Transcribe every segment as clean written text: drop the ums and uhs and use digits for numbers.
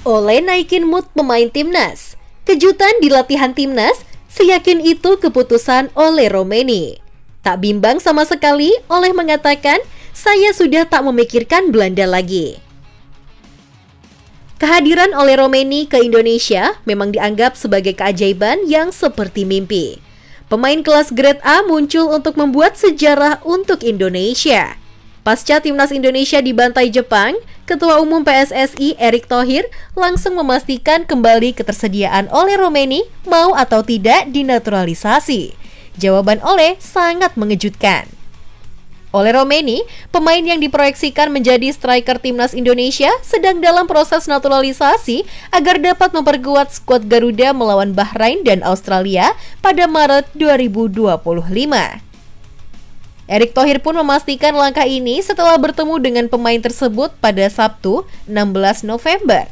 Ole naikin mood pemain timnas. Kejutan di latihan timnas, seyakin itu keputusan Ole Roemeny. Tak bimbang sama sekali, Ole mengatakan, saya sudah tak memikirkan Belanda lagi. Kehadiran Ole Roemeny ke Indonesia memang dianggap sebagai keajaiban yang seperti mimpi. Pemain kelas grade A muncul untuk membuat sejarah untuk Indonesia. Pasca timnas Indonesia dibantai Jepang, Ketua Umum PSSI Erick Thohir langsung memastikan kembali ketersediaan Ole Roemeny mau atau tidak dinaturalisasi. Jawaban Ole sangat mengejutkan. Ole Roemeny, pemain yang diproyeksikan menjadi striker timnas Indonesia, sedang dalam proses naturalisasi agar dapat memperkuat skuad Garuda melawan Bahrain dan Australia pada Maret 2025. Erick Thohir pun memastikan langkah ini setelah bertemu dengan pemain tersebut pada Sabtu, 16 November.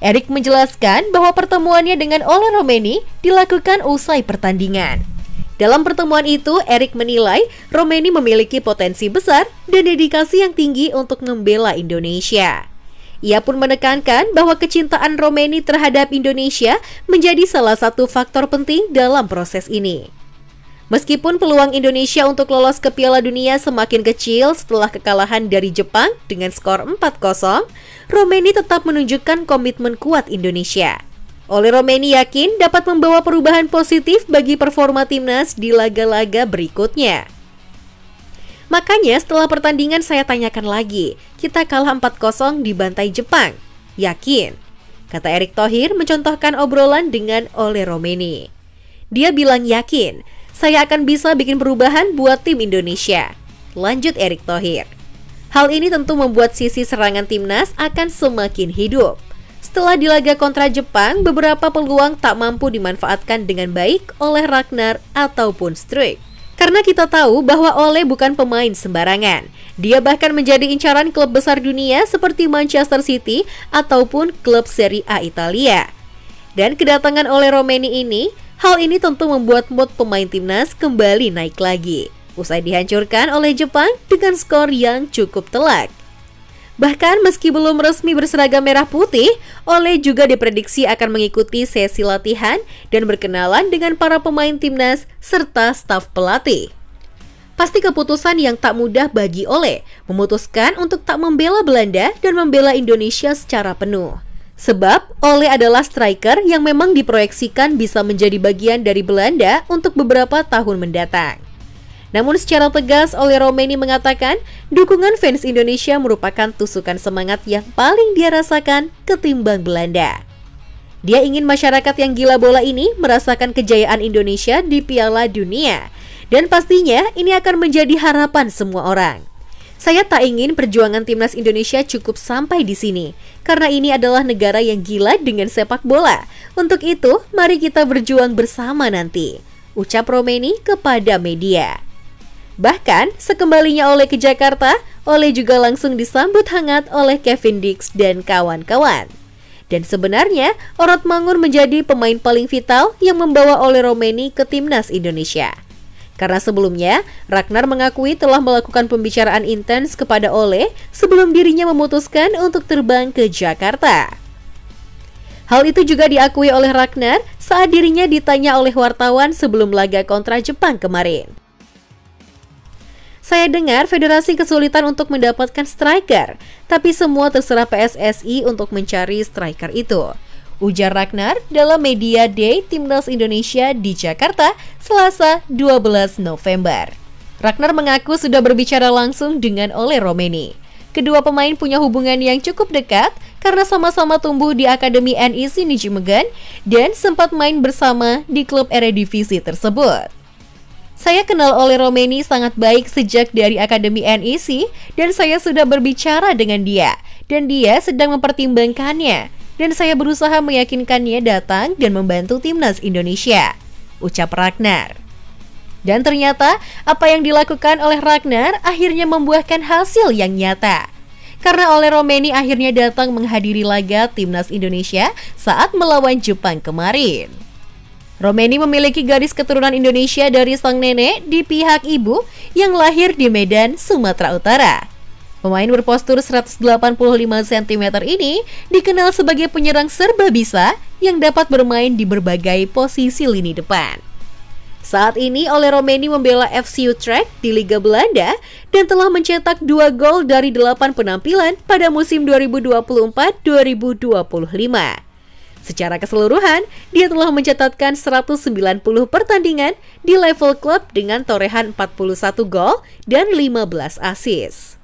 Erick menjelaskan bahwa pertemuannya dengan Ole Roemeny dilakukan usai pertandingan. Dalam pertemuan itu, Erick menilai Roemeny memiliki potensi besar dan dedikasi yang tinggi untuk membela Indonesia. Ia pun menekankan bahwa kecintaan Roemeny terhadap Indonesia menjadi salah satu faktor penting dalam proses ini. Meskipun peluang Indonesia untuk lolos ke Piala Dunia semakin kecil setelah kekalahan dari Jepang dengan skor 4-0, Roemeny tetap menunjukkan komitmen kuat Indonesia. Ole Roemeny yakin dapat membawa perubahan positif bagi performa timnas di laga-laga berikutnya. Makanya setelah pertandingan saya tanyakan lagi, kita kalah 4-0 dibantai Jepang. Yakin? Kata Erick Thohir mencontohkan obrolan dengan Ole Roemeny. Dia bilang yakin, saya akan bisa bikin perubahan buat tim Indonesia. Lanjut Erick Thohir. Hal ini tentu membuat sisi serangan timnas akan semakin hidup. Setelah di laga kontra Jepang, beberapa peluang tak mampu dimanfaatkan dengan baik oleh Ragnar ataupun Struijk. Karena kita tahu bahwa Ole bukan pemain sembarangan. Dia bahkan menjadi incaran klub besar dunia seperti Manchester City ataupun klub Serie A Italia. Dan kedatangan Ole Roemeny ini, hal ini tentu membuat mood pemain timnas kembali naik lagi, usai dihancurkan oleh Jepang dengan skor yang cukup telak. Bahkan meski belum resmi berseragam merah putih, Ole juga diprediksi akan mengikuti sesi latihan dan berkenalan dengan para pemain timnas serta staf pelatih. Pasti keputusan yang tak mudah bagi Ole, memutuskan untuk tak membela Belanda dan membela Indonesia secara penuh. Sebab Ole adalah striker yang memang diproyeksikan bisa menjadi bagian dari Belanda untuk beberapa tahun mendatang. Namun secara tegas Ole Roemeny mengatakan dukungan fans Indonesia merupakan tusukan semangat yang paling dia rasakan ketimbang Belanda. Dia ingin masyarakat yang gila bola ini merasakan kejayaan Indonesia di Piala Dunia. Dan pastinya ini akan menjadi harapan semua orang. Saya tak ingin perjuangan timnas Indonesia cukup sampai di sini, karena ini adalah negara yang gila dengan sepak bola. Untuk itu, mari kita berjuang bersama nanti, ucap Roemeny kepada media. Bahkan, sekembalinya Ole ke Jakarta, Ole juga langsung disambut hangat oleh Kevin Dix dan kawan-kawan. Dan sebenarnya, Orot Mangun menjadi pemain paling vital yang membawa Ole Roemeny ke timnas Indonesia. Karena sebelumnya, Ragnar mengakui telah melakukan pembicaraan intens kepada Ole sebelum dirinya memutuskan untuk terbang ke Jakarta. Hal itu juga diakui oleh Ragnar saat dirinya ditanya oleh wartawan sebelum laga kontra Jepang kemarin. Saya dengar federasi kesulitan untuk mendapatkan striker, tapi semua terserah PSSI untuk mencari striker itu, ujar Ragnar dalam Media Day Timnas Indonesia di Jakarta, Selasa 12 November. Ragnar mengaku sudah berbicara langsung dengan Ole Roemeny. Kedua pemain punya hubungan yang cukup dekat karena sama-sama tumbuh di Akademi NEC Nijmegen dan sempat main bersama di klub Eredivisie tersebut. Saya kenal Ole Roemeny sangat baik sejak dari Akademi NEC dan saya sudah berbicara dengan dia dan dia sedang mempertimbangkannya dan saya berusaha meyakinkannya datang dan membantu timnas Indonesia, ucap Ragnar. Dan ternyata apa yang dilakukan oleh Ragnar akhirnya membuahkan hasil yang nyata. Karena Ole Roemeny akhirnya datang menghadiri laga timnas Indonesia saat melawan Jepang kemarin. Roemeny memiliki garis keturunan Indonesia dari sang nenek di pihak ibu yang lahir di Medan, Sumatera Utara. Pemain berpostur 185 cm ini dikenal sebagai penyerang serba bisa yang dapat bermain di berbagai posisi lini depan. Saat ini Ole Roemeny membela FC Utrecht di Liga Belanda dan telah mencetak 2 gol dari 8 penampilan pada musim 2024-2025. Secara keseluruhan, dia telah mencatatkan 190 pertandingan di level klub dengan torehan 41 gol dan 15 assist.